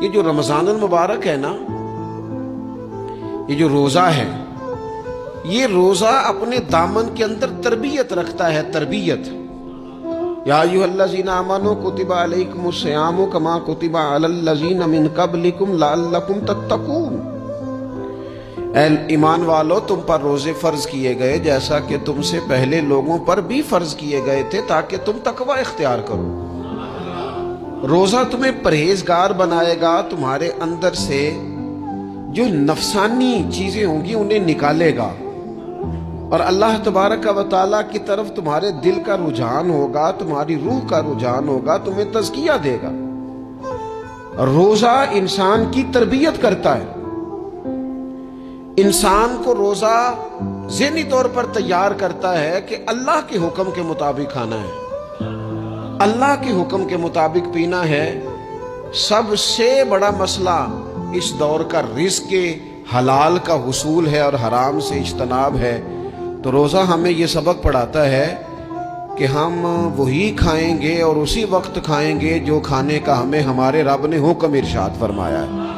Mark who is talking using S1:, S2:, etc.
S1: یہ جو رمضان المبارک ہے نا، یہ جو روزہ ہے، یہ روزہ اپنے دامن کے اندر تربیت رکھتا ہے، تربیت۔ یا ایھا الذین آمنوا کتب علیکم الصیام کما کتب علی الذین من قبلکم لعلکم تتقون۔ اے ایمان والو، تم پر روزے فرض کیے گئے جیسا کہ تم سے پہلے لوگوں پر بھی فرض کیے گئے تھے تاکہ تم تقوی اختیار کرو۔ روزہ تمہیں پرہیزگار بنائے گا، تمہارے اندر سے جو نفسانی چیزیں ہوں گی انہیں نکالے گا، اور اللہ تبارک و تعالیٰ کی طرف تمہارے دل کا رجحان ہوگا، تمہاری روح کا رجحان ہوگا، تمہیں تزکیہ دے گا۔ روزہ انسان کی تربیت کرتا ہے، انسان کو روزہ ذہنی طور پر تیار کرتا ہے کہ اللہ کے حکم کے مطابق کھانا ہے، اللہ کے حکم کے مطابق پینا ہے۔ سب سے بڑا مسئلہ اس دور کا رزق کے حلال کا حصول ہے اور حرام سے اجتناب ہے۔ تو روزہ ہمیں یہ سبق پڑھاتا ہے کہ ہم وہی کھائیں گے اور اسی وقت کھائیں گے جو کھانے کا ہمیں ہمارے رب نے حکم ارشاد فرمایا ہے۔